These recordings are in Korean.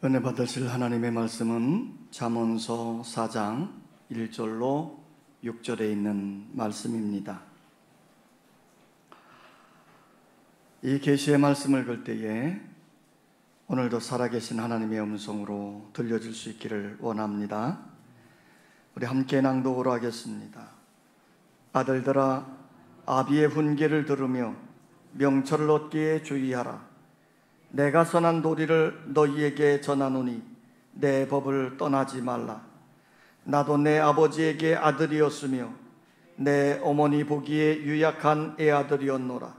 은혜 받으실 하나님의 말씀은 잠언서 4장 1절로 6절에 있는 말씀입니다. 이 계시의 말씀을 걸 때에 오늘도 살아계신 하나님의 음성으로 들려줄 수 있기를 원합니다. 우리 함께 낭독을 하겠습니다. 아들들아, 아비의 훈계를 들으며 명철을 얻기에 주의하라. 내가 선한 도리를 너희에게 전하노니 내 법을 떠나지 말라. 나도 내 아버지에게 아들이었으며 내 어머니 보기에 유약한 애아들이었노라.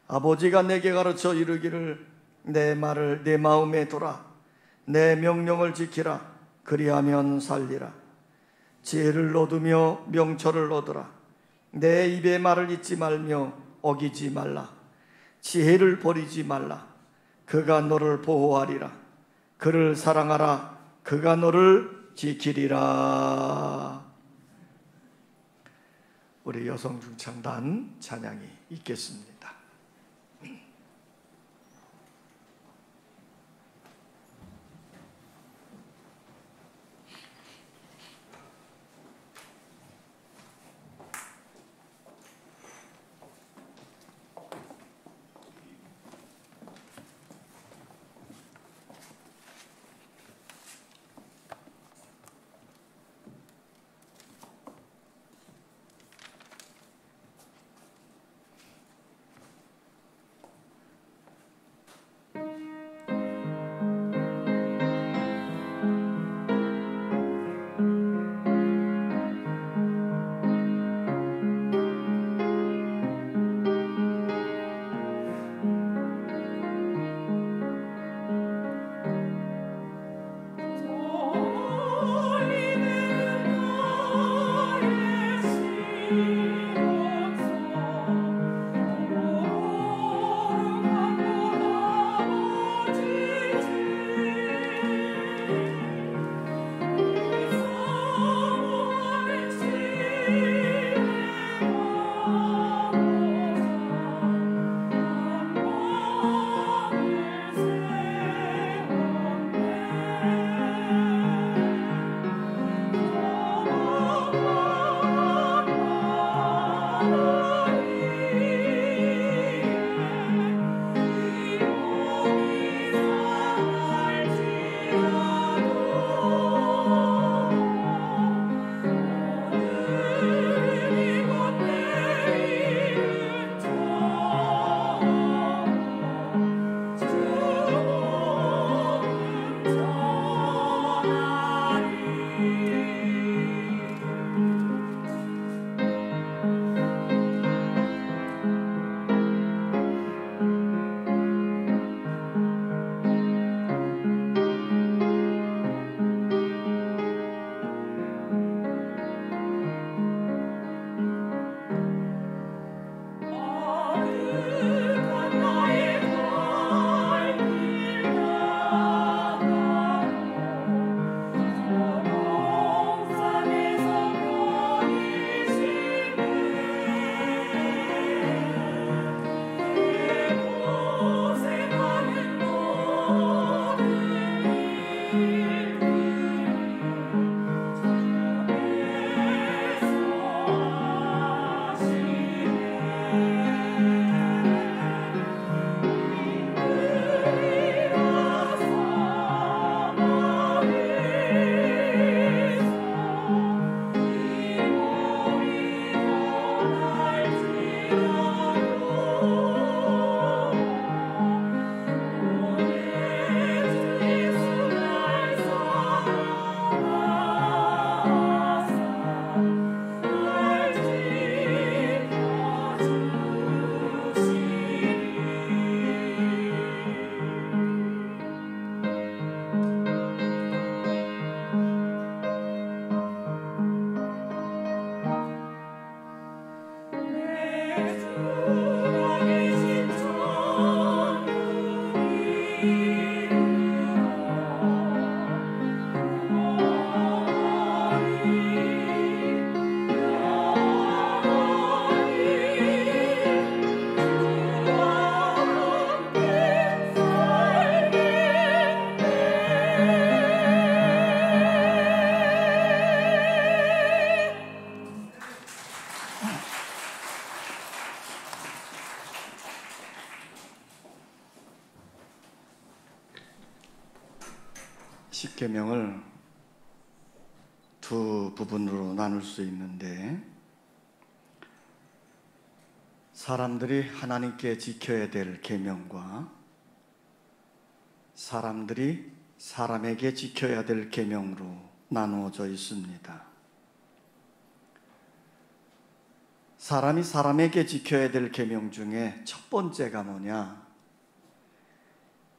아버지가 내게 가르쳐 이르기를 내 말을 내 마음에 두라. 내 명령을 지키라. 그리하면 살리라. 지혜를 얻으며 명철을 얻으라. 내 입의 말을 잊지 말며 어기지 말라. 지혜를 버리지 말라. 그가 너를 보호하리라. 그를 사랑하라. 그가 너를 지키리라. 우리 여성중창단 찬양이 있겠습니다. 십계명을 두 부분으로 나눌 수 있는데, 사람들이 하나님께 지켜야 될 계명과 사람들이 사람에게 지켜야 될 계명으로 나누어져 있습니다. 사람이 사람에게 지켜야 될 계명 중에 첫 번째가 뭐냐?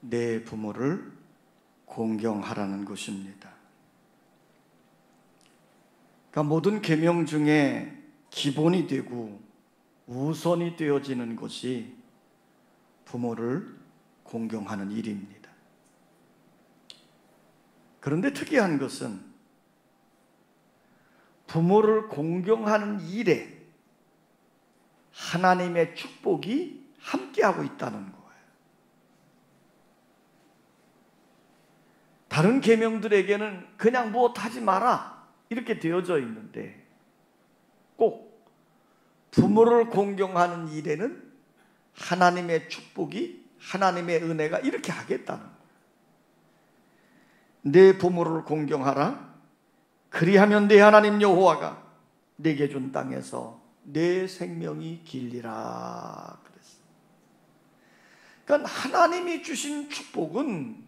내 부모를 공경하라는 것입니다. 그러니까 모든 계명 중에 기본이 되고 우선이 되어지는 것이 부모를 공경하는 일입니다. 그런데 특이한 것은 부모를 공경하는 일에 하나님의 축복이 함께하고 있다는 거예요. 다른 계명들에게는 그냥 무엇하지 마라 이렇게 되어져 있는데, 꼭 부모를 공경하는 일에는 하나님의 축복이, 하나님의 은혜가 이렇게 하겠다는 거예요. 내 부모를 공경하라. 그리하면 내 하나님 여호와가 내게 준 땅에서 내 생명이 길리라 그랬어요. 그러니까 하나님이 주신 축복은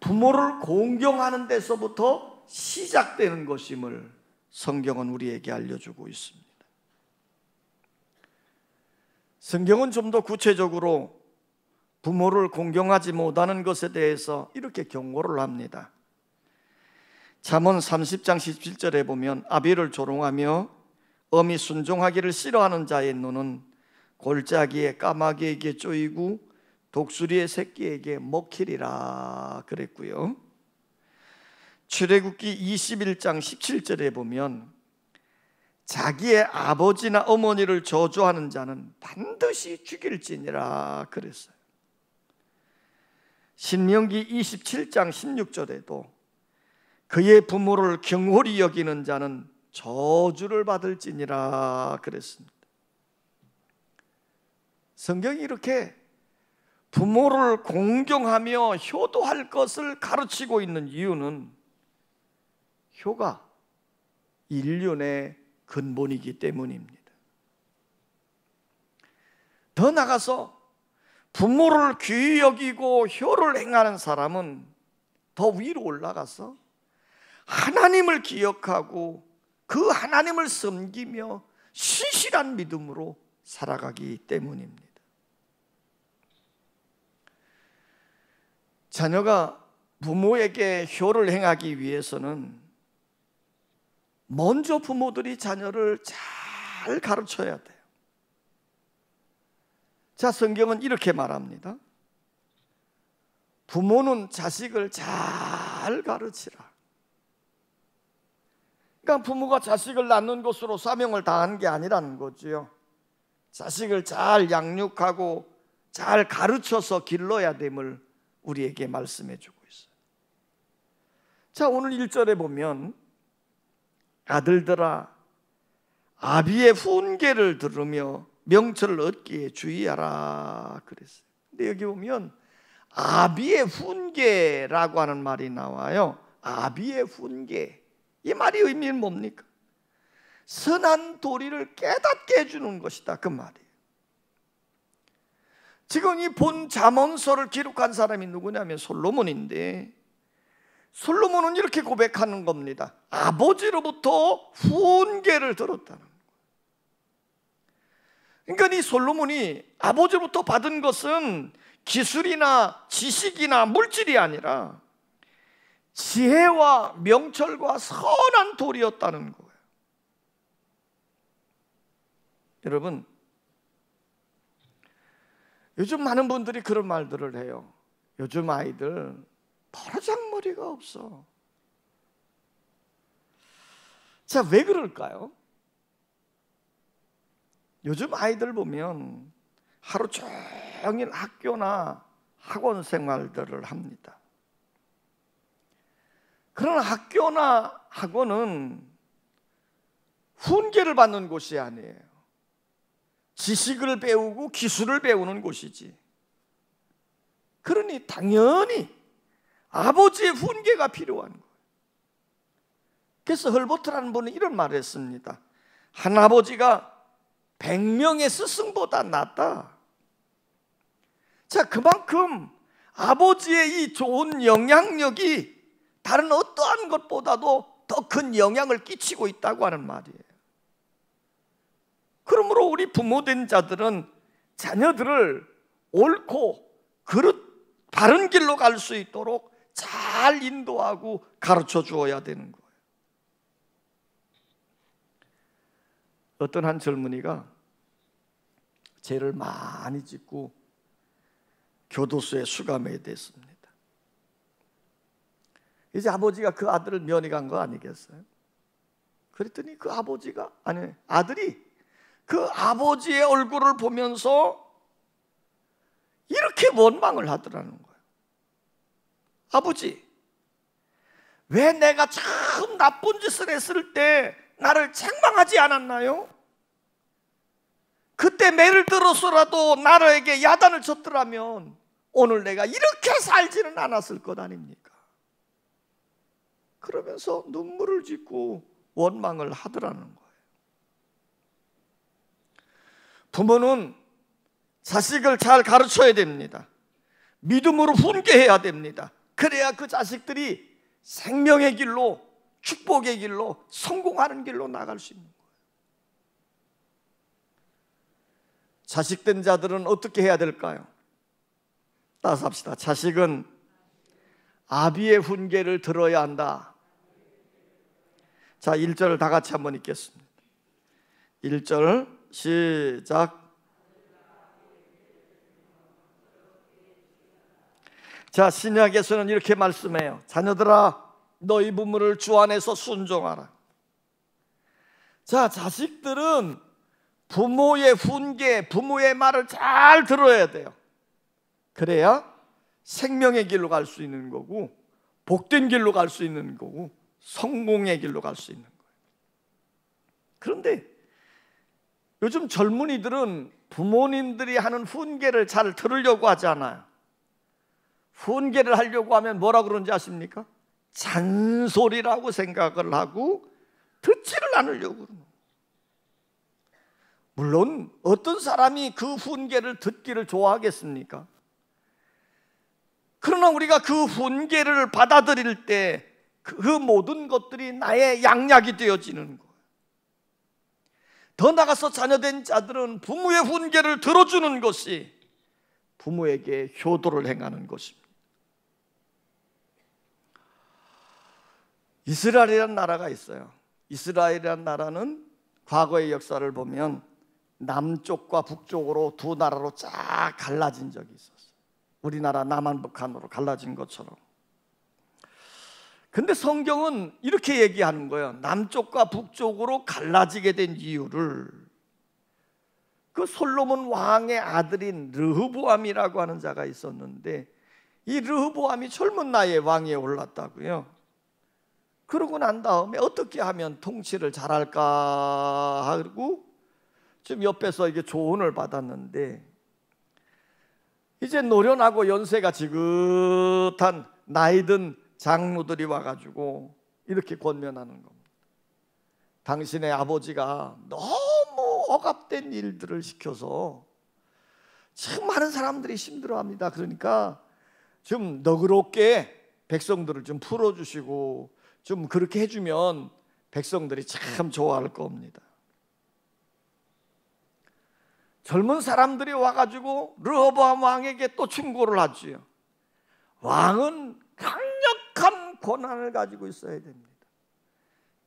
부모를 공경하는 데서부터 시작되는 것임을 성경은 우리에게 알려주고 있습니다. 성경은 좀 더 구체적으로 부모를 공경하지 못하는 것에 대해서 이렇게 경고를 합니다. 잠언 30장 17절에 보면, 아비를 조롱하며 어미 순종하기를 싫어하는 자의 눈은 골짜기에 까마귀에게 쪼이고 독수리의 새끼에게 먹히리라 그랬고요. 출애굽기 21장 17절에 보면, 자기의 아버지나 어머니를 저주하는 자는 반드시 죽일지니라 그랬어요. 신명기 27장 16절에도 그의 부모를 경홀히 여기는 자는 저주를 받을지니라 그랬습니다. 성경이 이렇게 부모를 공경하며 효도할 것을 가르치고 있는 이유는 효가 인륜의 근본이기 때문입니다. 더 나아가서 부모를 귀히 여기고 효를 행하는 사람은 더 위로 올라가서 하나님을 기억하고 그 하나님을 섬기며 신실한 믿음으로 살아가기 때문입니다. 자녀가 부모에게 효를 행하기 위해서는 먼저 부모들이 자녀를 잘 가르쳐야 돼요. 자, 성경은 이렇게 말합니다. 부모는 자식을 잘 가르치라. 그러니까 부모가 자식을 낳는 것으로 사명을 다한 게 아니라는 거지요. 자식을 잘 양육하고 잘 가르쳐서 길러야 됨을 우리에게 말씀해 주고 있어요. 자, 오늘 1절에 보면, 아들들아 아비의 훈계를 들으며 명철을 얻기에 주의하라 그랬어요. 근데 여기 보면 아비의 훈계라고 하는 말이 나와요. 아비의 훈계, 이 말이 의미는 뭡니까? 선한 도리를 깨닫게 해주는 것이다, 그 말이에요. 지금 이 본 잠언서를 기록한 사람이 누구냐면 솔로몬인데, 솔로몬은 이렇게 고백하는 겁니다. 아버지로부터 훈계를 들었다는 거예요. 그러니까 이 솔로몬이 아버지로부터 받은 것은 기술이나 지식이나 물질이 아니라 지혜와 명철과 선한 도리였다는 거예요. 여러분, 요즘 많은 분들이 그런 말들을 해요. 요즘 아이들 버르장머리가 없어. 자, 왜 그럴까요? 요즘 아이들 보면 하루 종일 학교나 학원 생활들을 합니다. 그러나 학교나 학원은 훈계를 받는 곳이 아니에요. 지식을 배우고 기술을 배우는 곳이지. 그러니 당연히 아버지의 훈계가 필요한 거예요. 그래서 헐버트라는 분은 이런 말을 했습니다. 한 아버지가 100명의 스승보다 낫다. 자, 그만큼 아버지의 이 좋은 영향력이 다른 어떠한 것보다도 더 큰 영향을 끼치고 있다고 하는 말이에요. 그러므로 우리 부모된 자들은 자녀들을 옳고 바른 길로 갈 수 있도록 잘 인도하고 가르쳐 주어야 되는 거예요. 어떤 한 젊은이가 죄를 많이 짓고 교도소에 수감해 됐습니다. 이제 아버지가 그 아들을 면회 간 거 아니겠어요? 그랬더니 아들이 그 아버지의 얼굴을 보면서 이렇게 원망을 하더라는 거예요. 아버지, 왜 내가 참 나쁜 짓을 했을 때 나를 책망하지 않았나요? 그때 매를 들어서라도 나에게 야단을 쳤더라면 오늘 내가 이렇게 살지는 않았을 것 아닙니까? 그러면서 눈물을 짓고 원망을 하더라는 거예요. 부모는 자식을 잘 가르쳐야 됩니다. 믿음으로 훈계해야 됩니다. 그래야 그 자식들이 생명의 길로, 축복의 길로, 성공하는 길로 나갈 수 있는 거예요. 자식된 자들은 어떻게 해야 될까요? 따라서 합시다. 자식은 아비의 훈계를 들어야 한다. 자, 1절을 다 같이 한번 읽겠습니다. 1절 시작. 자, 신약에서는 이렇게 말씀해요. 자녀들아, 너희 부모를 주 안에서 순종하라. 자, 자식들은 부모의 훈계, 부모의 말을 잘 들어야 돼요. 그래야 생명의 길로 갈 수 있는 거고, 복된 길로 갈 수 있는 거고, 성공의 길로 갈 수 있는 거예요. 그런데 요즘 젊은이들은 부모님들이 하는 훈계를 잘 들으려고 하지 않아요. 훈계를 하려고 하면 뭐라 그러는지 아십니까? 잔소리라고 생각을 하고 듣지를 않으려고 그러는 거예요. 물론 어떤 사람이 그 훈계를 듣기를 좋아하겠습니까? 그러나 우리가 그 훈계를 받아들일 때 그 모든 것들이 나의 양약이 되어지는 거예요. 더 나아가서 자녀된 자들은 부모의 훈계를 들어주는 것이 부모에게 효도를 행하는 것입니다. 이스라엘이라는 나라가 있어요. 이스라엘이라는 나라는 과거의 역사를 보면 남쪽과 북쪽으로 두 나라로 쫙 갈라진 적이 있었어요. 우리나라 남한 북한으로 갈라진 것처럼. 근데 성경은 이렇게 얘기하는 거예요. 남쪽과 북쪽으로 갈라지게 된 이유를 그 솔로몬 왕의 아들인 르호보암이라고 하는 자가 있었는데 이 르호보암이 젊은 나이에 왕위에 올랐다고요. 그러고 난 다음에 어떻게 하면 통치를 잘할까 하고 좀 옆에서 이게 조언을 받았는데 이제 노련하고 연세가 지긋한 나이든 장로들이 와가지고 이렇게 권면하는 겁니다. 당신의 아버지가 너무 억압된 일들을 시켜서 참 많은 사람들이 힘들어합니다. 그러니까 좀 너그럽게 백성들을 좀 풀어주시고 좀 그렇게 해주면 백성들이 참 좋아할 겁니다. 젊은 사람들이 와가지고 르호보암 왕에게 또 충고를 하지요. 왕은 강력한 권한을 가지고 있어야 됩니다.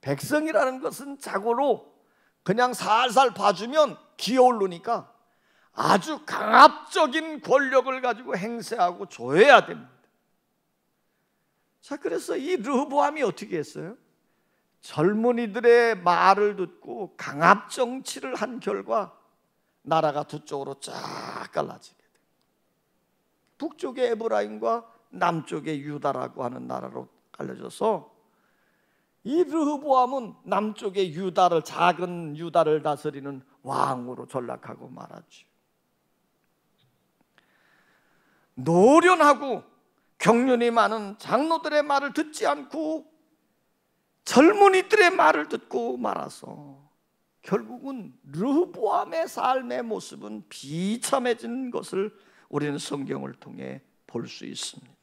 백성이라는 것은 자고로 그냥 살살 봐주면 기어오르니까 아주 강압적인 권력을 가지고 행세하고 조여야 됩니다. 자, 그래서 이 르호보암이 어떻게 했어요? 젊은이들의 말을 듣고 강압 정치를 한 결과 나라가 두 쪽으로 쫙 갈라지게 돼요. 북쪽의 에브라임과 남쪽의 유다라고 하는 나라로 갈려져서 이 르호보암은 남쪽의 유다를, 작은 유다를 다스리는 왕으로 전락하고 말았죠. 노련하고 경륜이 많은 장로들의 말을 듣지 않고 젊은이들의 말을 듣고 말아서 결국은 르호보암의 삶의 모습은 비참해진 것을 우리는 성경을 통해 볼 수 있습니다.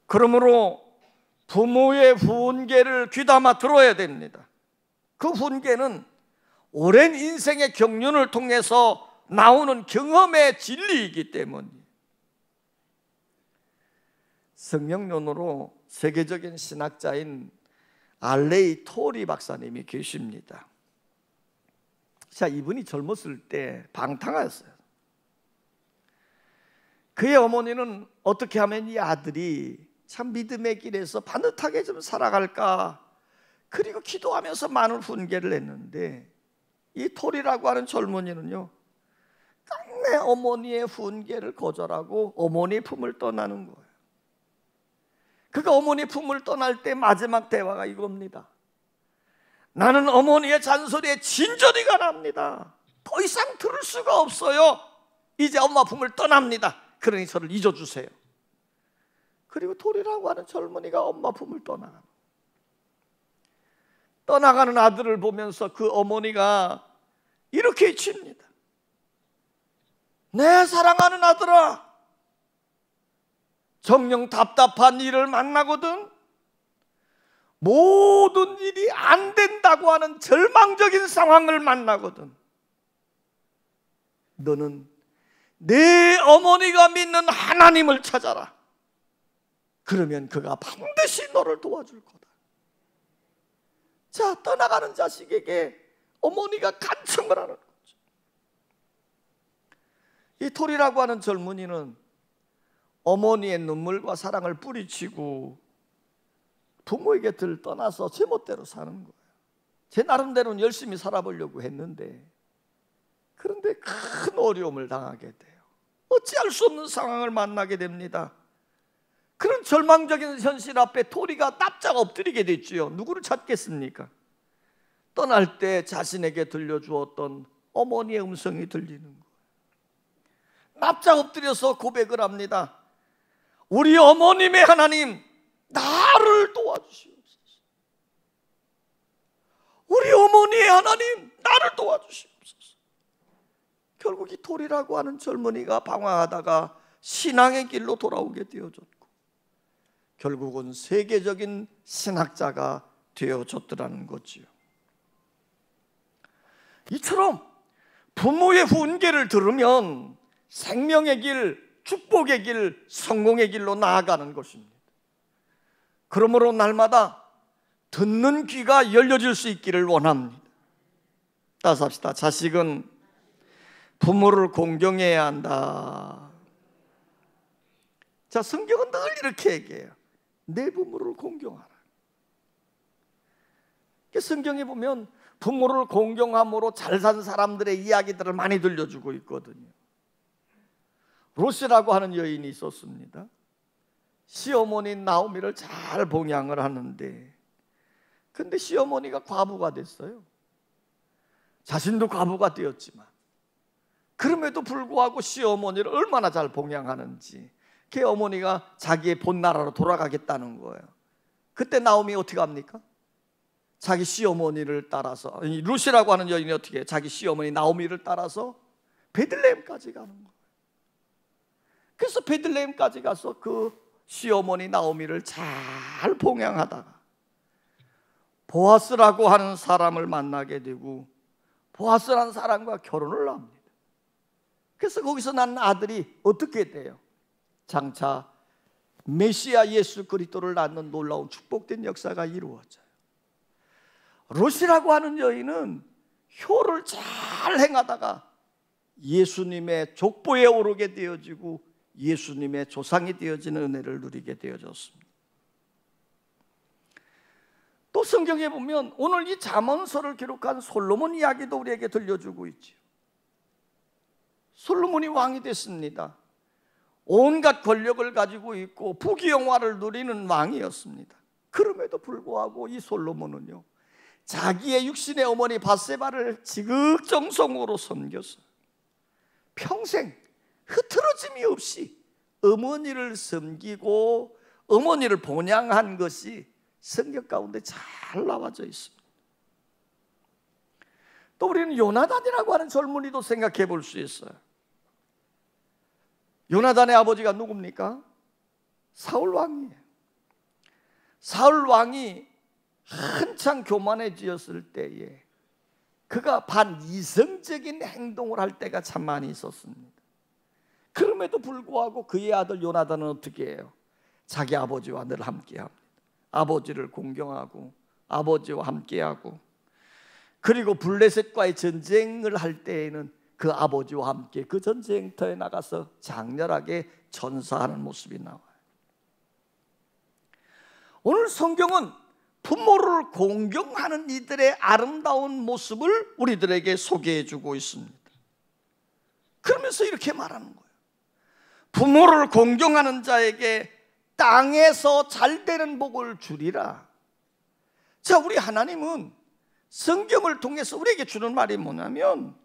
그러므로 부모의 훈계를 귀담아 들어야 됩니다. 그 훈계는 오랜 인생의 경륜을 통해서 나오는 경험의 진리이기 때문이에요. 성경론으로 세계적인 신학자인 알레이 토리 박사님이 계십니다. 자, 이분이 젊었을 때 방탕하였어요. 그의 어머니는 어떻게 하면 이 아들이 참 믿음의 길에서 반듯하게 좀 살아갈까, 그리고 기도하면서 많은 훈계를 했는데, 이 토리라고 하는 젊은이는요, 끝내 어머니의 훈계를 거절하고 어머니의 품을 떠나는 거예요. 그가 어머니 품을 떠날 때 마지막 대화가 이겁니다. 나는 어머니의 잔소리에 진저리가 납니다. 더 이상 들을 수가 없어요. 이제 엄마 품을 떠납니다. 그러니 저를 잊어주세요. 그리고 토리라고 하는 젊은이가 엄마 품을 떠나가는 아들을 보면서 그 어머니가 이렇게 외칩니다. 내 사랑하는 아들아, 정녕 답답한 일을 만나거든 모든 일이 안 된다고 하는 절망적인 상황을 만나거든 너는 내 어머니가 믿는 하나님을 찾아라. 그러면 그가 반드시 너를 도와줄 거다. 자, 떠나가는 자식에게 어머니가 간청을 하는 거죠. 이 토리라고 하는 젊은이는 어머니의 눈물과 사랑을 뿌리치고 부모의 곁을 떠나서 제멋대로 사는 거예요. 제 나름대로는 열심히 살아보려고 했는데, 그런데 큰 어려움을 당하게 돼요. 어찌할 수 없는 상황을 만나게 됩니다. 그런 절망적인 현실 앞에 토리가 납작 엎드리게 됐지요. 누구를 찾겠습니까? 떠날 때 자신에게 들려주었던 어머니의 음성이 들리는 거예요. 납작 엎드려서 고백을 합니다. 우리 어머님의 하나님, 나를 도와주시옵소서. 우리 어머니의 하나님, 나를 도와주시옵소서. 결국 이 토리라고 하는 젊은이가 방황하다가 신앙의 길로 돌아오게 되어졌고, 결국은 세계적인 신학자가 되어졌더라는 거지요. 이처럼 부모의 훈계를 들으면 생명의 길, 축복의 길, 성공의 길로 나아가는 것입니다. 그러므로 날마다 듣는 귀가 열려질 수 있기를 원합니다. 따라서 합시다. 자식은 부모를 공경해야 한다. 자, 성경은 늘 이렇게 얘기해요. 내 부모를 공경하라. 성경에 보면 부모를 공경함으로 잘 산 사람들의 이야기들을 많이 들려주고 있거든요. 롯이라고 하는 여인이 있었습니다. 시어머니 나오미를 잘 봉양을 하는데, 근데 시어머니가 과부가 됐어요. 자신도 과부가 되었지만 그럼에도 불구하고 시어머니를 얼마나 잘 봉양하는지, 걔 어머니가 자기의 본 나라로 돌아가겠다는 거예요. 그때 나오미 어떻게 합니까? 자기 시어머니를 따라서, 룻이라고 하는 여인이 어떻게 해요? 자기 시어머니 나오미를 따라서 베들레헴까지 가는 거예요. 그래서 베들레헴까지 가서 그 시어머니 나오미를 잘 봉양하다가 보아스라고 하는 사람을 만나게 되고, 보아스라는 사람과 결혼을 합니다. 그래서 거기서 난 아들이 어떻게 돼요? 장차 메시아 예수 그리스도를 낳는 놀라운 축복된 역사가 이루어져요. 롯이라고 하는 여인은 효를 잘 행하다가 예수님의 족보에 오르게 되어지고 예수님의 조상이 되어지는 은혜를 누리게 되어졌습니다. 또 성경에 보면 오늘 이 잠언서를 기록한 솔로몬 이야기도 우리에게 들려주고 있죠. 솔로몬이 왕이 됐습니다. 온갖 권력을 가지고 있고 부귀영화를 누리는 왕이었습니다. 그럼에도 불구하고 이 솔로몬은요, 자기의 육신의 어머니 밧세바를 지극정성으로 섬겼어요. 평생 흐트러짐이 없이 어머니를 섬기고 어머니를 본향한 것이 성경 가운데 잘 나와져 있습니다. 또 우리는 요나단이라고 하는 젊은이도 생각해 볼 수 있어요. 요나단의 아버지가 누굽니까? 사울 왕이에요. 사울 왕이 한창 교만해지었을 때에 그가 반이성적인 행동을 할 때가 참 많이 있었습니다. 그럼에도 불구하고 그의 아들 요나단은 어떻게 해요? 자기 아버지와 늘 함께합니다. 아버지를 공경하고 아버지와 함께하고, 그리고 블레셋과의 전쟁을 할 때에는 그 아버지와 함께 그 전쟁터에 나가서 장렬하게 전사하는 모습이 나와요. 오늘 성경은 부모를 공경하는 이들의 아름다운 모습을 우리들에게 소개해 주고 있습니다. 그러면서 이렇게 말하는 거예요. 부모를 공경하는 자에게 땅에서 잘 되는 복을 주리라. 자, 우리 하나님은 성경을 통해서 우리에게 주는 말이 뭐냐면,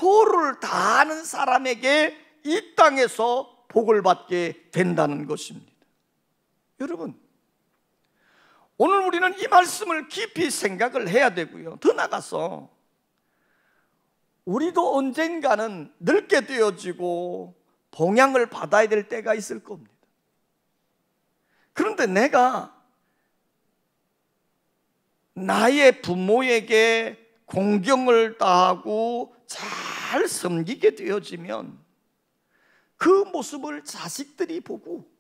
효를 다하는 사람에게 이 땅에서 복을 받게 된다는 것입니다. 여러분, 오늘 우리는 이 말씀을 깊이 생각을 해야 되고요. 더 나가서 우리도 언젠가는 늙게 되어지고 봉양을 받아야 될 때가 있을 겁니다. 그런데 내가 나의 부모에게 공경을 다하고 잘 섬기게 되어지면 그 모습을 자식들이 보고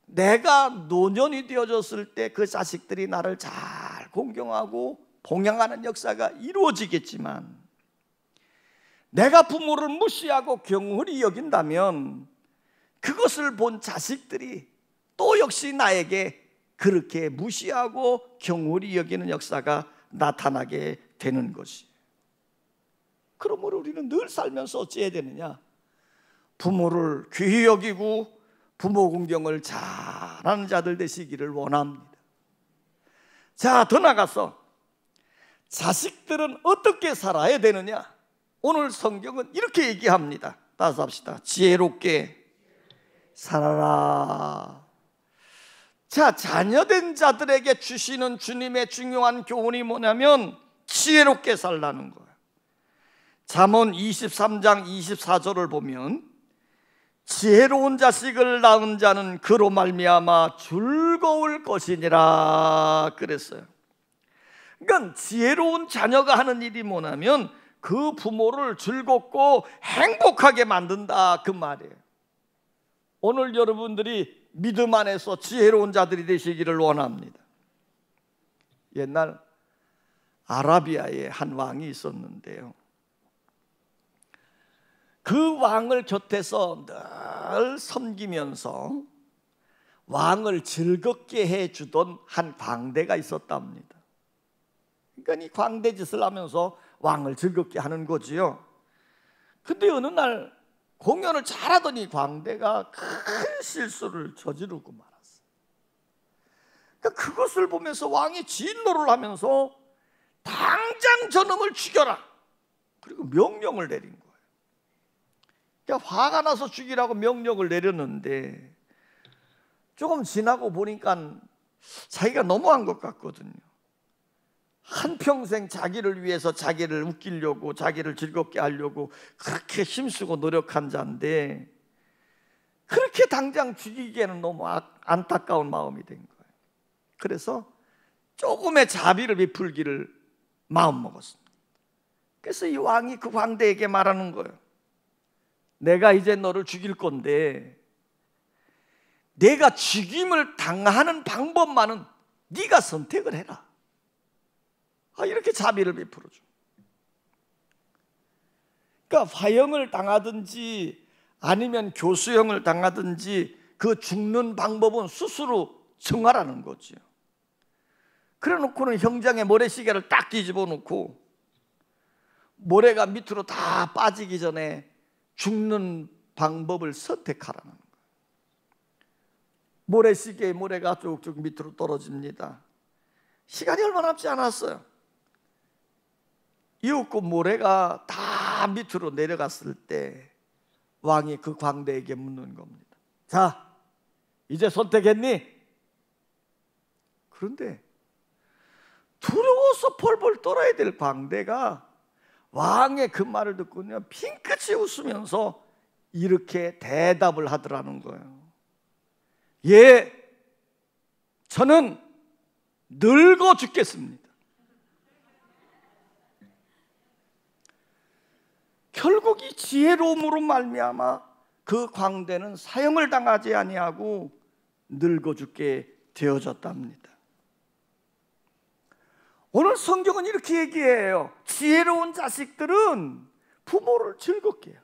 내가 노년이 되어졌을 때 그 자식들이 나를 잘 공경하고 봉양하는 역사가 이루어지겠지만, 내가 부모를 무시하고 경홀히 여긴다면 그것을 본 자식들이 또 역시 나에게 그렇게 무시하고 경홀히 여기는 역사가 나타나게 되는 것이에요. 그러므로 우리는 늘 살면서 어찌해야 되느냐? 부모를 귀히 여기고 부모 공경을 잘하는 자들 되시기를 원합니다. 자, 더 나가서 자식들은 어떻게 살아야 되느냐? 오늘 성경은 이렇게 얘기합니다. 따라서 합시다. 지혜롭게 살아라. 자, 자녀된 자들에게 주시는 주님의 중요한 교훈이 뭐냐면 지혜롭게 살라는 거예요. 잠언 23장 24절을 보면 지혜로운 자식을 낳은 자는 그로 말미암아 즐거울 것이니라 그랬어요. 그러니까 지혜로운 자녀가 하는 일이 뭐냐면 그 부모를 즐겁고 행복하게 만든다, 그 말이에요. 오늘 여러분들이 믿음 안에서 지혜로운 자들이 되시기를 원합니다. 옛날 아라비아에 한 왕이 있었는데요, 그 왕을 곁에서 늘 섬기면서 왕을 즐겁게 해주던 한 광대가 있었답니다. 그러니까 이 광대짓을 하면서 왕을 즐겁게 하는 거지요. 근데 어느 날 공연을 잘하더니 광대가 큰 실수를 저지르고 말았어요. 그러니까 그것을 보면서 왕이 진노를 하면서 당장 저놈을 죽여라, 그리고 명령을 내린 거예요. 그러니까 화가 나서 죽이라고 명령을 내렸는데 조금 지나고 보니까 자기가 너무한 것 같거든요. 한평생 자기를 위해서 자기를 웃기려고 자기를 즐겁게 하려고 그렇게 힘쓰고 노력한 자인데 그렇게 당장 죽이기에는 너무 안타까운 마음이 된 거예요. 그래서 조금의 자비를 베풀기를 마음먹었습니다. 그래서 이 왕이 그 황대에게 말하는 거예요. 내가 이제 너를 죽일 건데 내가 죽임을 당하는 방법만은 네가 선택을 해라. 이렇게 자비를 베풀어줘. 그러니까 화형을 당하든지 아니면 교수형을 당하든지 그 죽는 방법은 스스로 정하라는 거죠. 그래 놓고는 형장에 모래시계를 딱 뒤집어 놓고 모래가 밑으로 다 빠지기 전에 죽는 방법을 선택하라는 거예요. 모래시계의 모래가 쭉쭉 밑으로 떨어집니다. 시간이 얼마 남지 않았어요. 이윽고 모래가 다 밑으로 내려갔을 때 왕이 그 광대에게 묻는 겁니다. 자, 이제 선택했니? 그런데 두려워서 펄펄 떨어야 될 광대가 왕의 그 말을 듣고는 핑크치 웃으면서 이렇게 대답을 하더라는 거예요. 예, 저는 늙어 죽겠습니다. 결국 이 지혜로움으로 말미암아 그 광대는 사형을 당하지 아니하고 늙어 죽게 되어졌답니다. 오늘 성경은 이렇게 얘기해요. 지혜로운 자식들은 부모를 즐겁게 해요.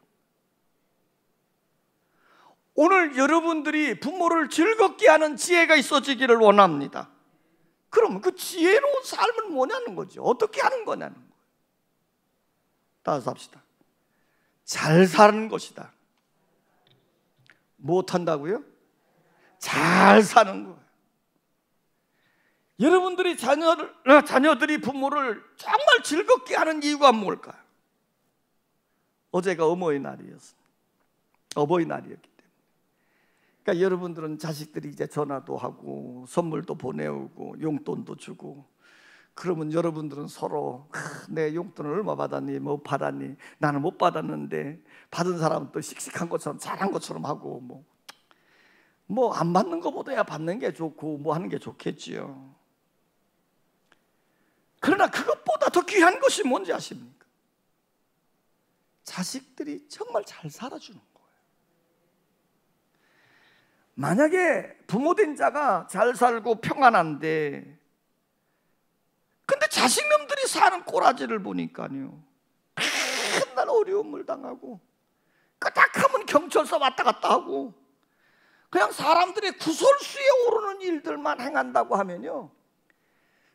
오늘 여러분들이 부모를 즐겁게 하는 지혜가 있어지기를 원합니다. 그럼 그 지혜로운 삶은 뭐냐는 거죠. 어떻게 하는 거냐는 거예요. 따라서 합시다. 잘 사는 것이다. 못한다고요? 잘 사는 거예요. 여러분들이 자녀들이 부모를 정말 즐겁게 하는 이유가 뭘까요? 어제가 어버이날이었습니다. 어버이날이었기 때문에. 그러니까 여러분들은 자식들이 이제 전화도 하고 선물도 보내오고 용돈도 주고, 그러면 여러분들은 서로 내 용돈을 얼마 받았니? 뭐 받았니? 나는 못 받았는데 받은 사람은 또 씩씩한 것처럼 잘한 것처럼 하고, 뭐 안 받는 것보다야 받는 게 좋고 뭐 하는 게 좋겠지요. 그러나 그것보다 더 귀한 것이 뭔지 아십니까? 자식들이 정말 잘 살아주는 거예요. 만약에 부모된 자가 잘 살고 평안한데, 근데 자식놈들이 사는 꼬라지를 보니까요, 맨날 어려움을 당하고 끄덕하면 경찰서 왔다 갔다 하고 그냥 사람들의 구설수에 오르는 일들만 행한다고 하면요,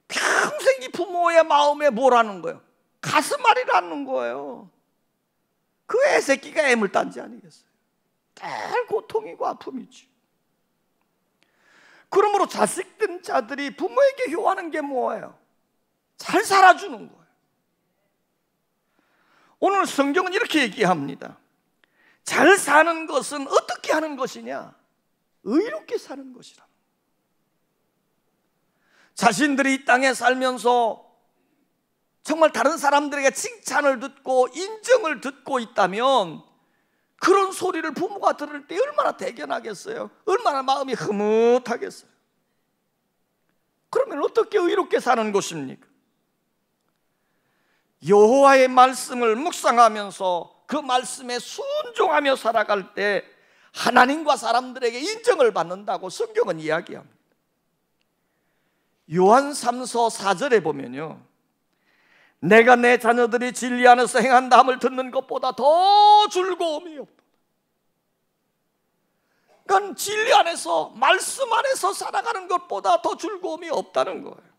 평생 이 부모의 마음에 뭐라는 거예요? 가슴앓이라는 거예요. 그 애새끼가 애물단지 아니겠어요? 늘 고통이고 아픔이지. 그러므로 자식된 자들이 부모에게 요하는 게 뭐예요? 잘 살아주는 거예요. 오늘 성경은 이렇게 얘기합니다. 잘 사는 것은 어떻게 하는 것이냐? 의롭게 사는 것이라. 자신들이 이 땅에 살면서 정말 다른 사람들에게 칭찬을 듣고 인정을 듣고 있다면 그런 소리를 부모가 들을 때 얼마나 대견하겠어요? 얼마나 마음이 흐뭇하겠어요? 그러면 어떻게 의롭게 사는 것입니까? 여호와의 말씀을 묵상하면서 그 말씀에 순종하며 살아갈 때 하나님과 사람들에게 인정을 받는다고 성경은 이야기합니다. 요한 3서 4절에 보면요, 내가 내 자녀들이 진리 안에서 행한다함을 듣는 것보다 더 즐거움이 없다. 그러니까 진리 안에서, 말씀 안에서 살아가는 것보다 더 즐거움이 없다는 거예요.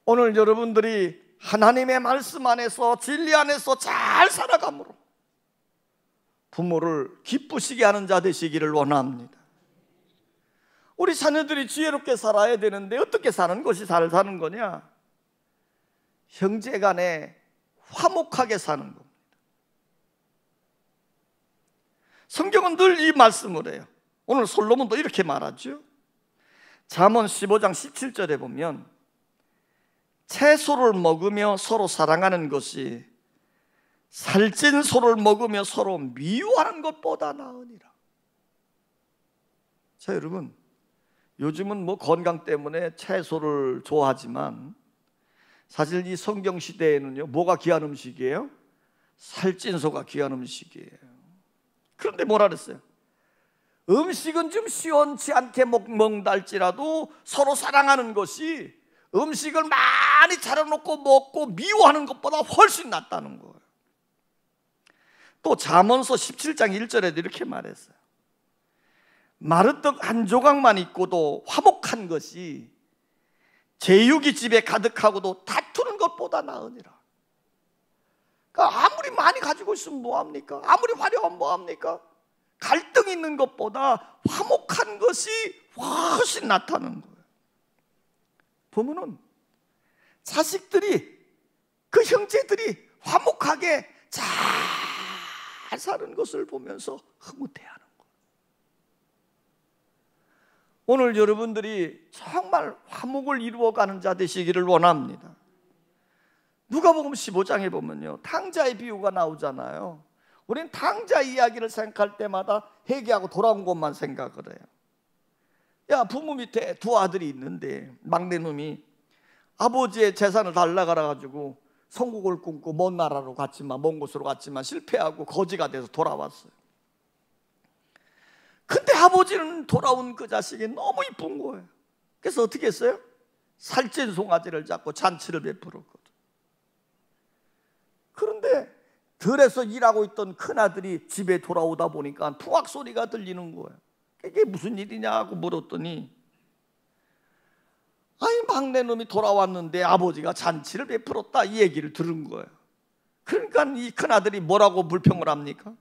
오늘 여러분들이 하나님의 말씀 안에서, 진리 안에서 잘 살아감으로 부모를 기쁘시게 하는 자 되시기를 원합니다. 우리 자녀들이 지혜롭게 살아야 되는데 어떻게 사는 것이 잘 사는 거냐? 형제 간에 화목하게 사는 겁니다. 성경은 늘 이 말씀을 해요. 오늘 솔로몬도 이렇게 말하죠. 잠언 15장 17절에 보면 채소를 먹으며 서로 사랑하는 것이 살찐 소를 먹으며 서로 미워하는 것보다 나으니라. 자, 여러분, 요즘은 뭐 건강 때문에 채소를 좋아하지만 사실 이 성경 시대에는요, 뭐가 귀한 음식이에요? 살찐 소가 귀한 음식이에요. 그런데 뭐라 그랬어요? 음식은 좀 시원치 않게 먹는다 할지라도 서로 사랑하는 것이 음식을 많이 차려놓고 먹고 미워하는 것보다 훨씬 낫다는 거예요. 또 잠언서 17장 1절에도 이렇게 말했어요. 마르떡 한 조각만 있고도 화목한 것이 제육이 집에 가득하고도 다투는 것보다 나으니라. 그러니까 아무리 많이 가지고 있으면 뭐합니까? 아무리 화려하면 뭐합니까? 갈등 있는 것보다 화목한 것이 훨씬 낫다는 거예요. 보면은 자식들이, 그 형제들이 화목하게 잘 사는 것을 보면서 흐뭇해하는 거예요. 오늘 여러분들이 정말 화목을 이루어가는 자 되시기를 원합니다. 누가복음 15장에 보면요, 탕자의 비유가 나오잖아요. 우리는 탕자 이야기를 생각할 때마다 회개하고 돌아온 것만 생각을 해요. 야, 부모 밑에 두 아들이 있는데 막내 놈이 아버지의 재산을 달라고 가지고 성국을 꿈고 먼 나라로 갔지만, 먼 곳으로 갔지만 실패하고 거지가 돼서 돌아왔어요. 근데 아버지는 돌아온 그 자식이 너무 이쁜 거예요. 그래서 어떻게 했어요? 살찐 송아지를 잡고 잔치를 베풀었거든. 그런데 들에서 일하고 있던 큰아들이 집에 돌아오다 보니까 풍악 소리가 들리는 거예요. 이게 무슨 일이냐고 물었더니, 아니, 막내 놈이 돌아왔는데 아버지가 잔치를 베풀었다, 이 얘기를 들은 거예요. 그러니까 이 큰아들이 뭐라고 불평을 합니까?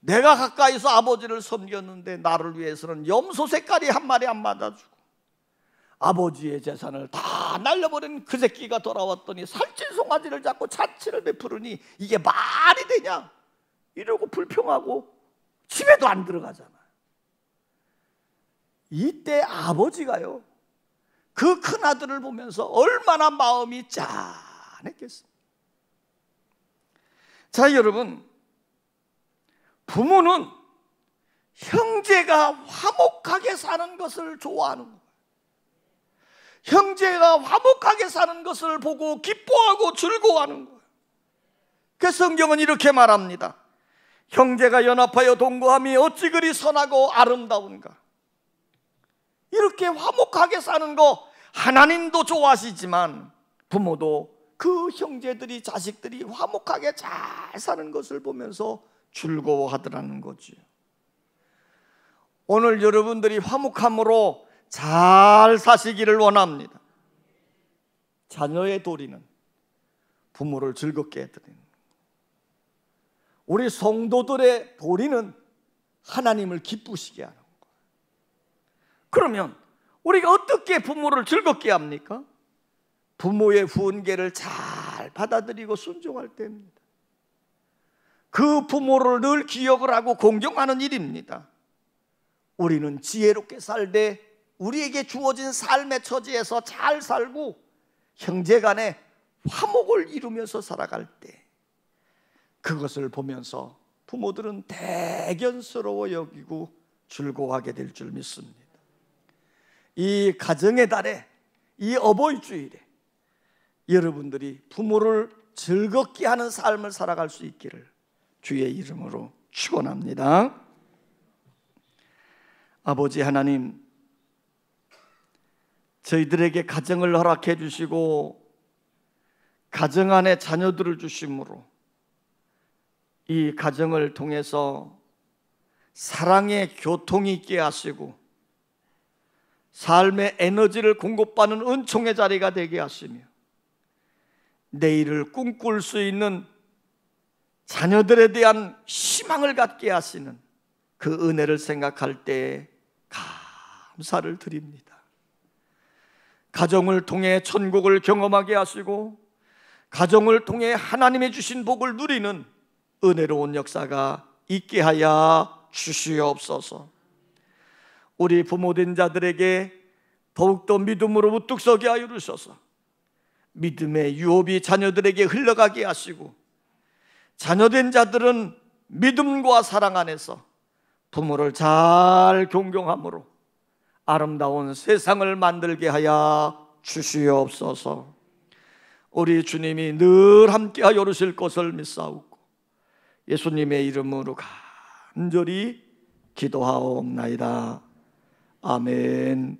내가 가까이서 아버지를 섬겼는데 나를 위해서는 염소 색깔이 한 마리 안 맞아주고 아버지의 재산을 다 날려버린 그 새끼가 돌아왔더니 살찐 송아지를 잡고 잔치를 베푸르니 이게 말이 되냐, 이러고 불평하고 집에도 안 들어가잖아요. 이때 아버지가요, 그 큰아들을 보면서 얼마나 마음이 짠했겠습니까? 자, 여러분, 부모는 형제가 화목하게 사는 것을 좋아하는 거예요. 형제가 화목하게 사는 것을 보고 기뻐하고 즐거워하는 거예요. 그래서 성경은 이렇게 말합니다. 형제가 연합하여 동거함이 어찌 그리 선하고 아름다운가. 이렇게 화목하게 사는 거 하나님도 좋아하시지만 부모도 그 형제들이, 자식들이 화목하게 잘 사는 것을 보면서 즐거워하더라는 거지. 오늘 여러분들이 화목함으로 잘 사시기를 원합니다. 자녀의 도리는 부모를 즐겁게 해드리는 거예요. 우리 성도들의 도리는 하나님을 기쁘시게 하는 거예요. 그러면 우리가 어떻게 부모를 즐겁게 합니까? 부모의 후원계를 잘 받아들이고 순종할 때입니다. 그 부모를 늘 기억을 하고 공경하는 일입니다. 우리는 지혜롭게 살되 우리에게 주어진 삶의 처지에서 잘 살고 형제간에 화목을 이루면서 살아갈 때 그것을 보면서 부모들은 대견스러워 여기고 즐거워하게 될 줄 믿습니다. 이 가정의 달에, 이 어버이 주일에 여러분들이 부모를 즐겁게 하는 삶을 살아갈 수 있기를 주의 이름으로 축원합니다. 아버지 하나님, 저희들에게 가정을 허락해 주시고 가정 안에 자녀들을 주심으로 이 가정을 통해서 사랑의 교통이 있게 하시고 삶의 에너지를 공급받는 은총의 자리가 되게 하시며 내일을 꿈꿀 수 있는 자녀들에 대한 희망을 갖게 하시는 그 은혜를 생각할 때 감사를 드립니다. 가정을 통해 천국을 경험하게 하시고 가정을 통해 하나님의 주신 복을 누리는 은혜로운 역사가 있게 하여 주시옵소서. 우리 부모된 자들에게 더욱더 믿음으로 우뚝 서게 하여 주셔서 믿음의 유업이 자녀들에게 흘러가게 하시고 자녀된 자들은 믿음과 사랑 안에서 부모를 잘 존경함으로 아름다운 세상을 만들게 하여 주시옵소서. 우리 주님이 늘 함께하여 주실 것을 믿사오고 예수님의 이름으로 간절히 기도하옵나이다. 아멘.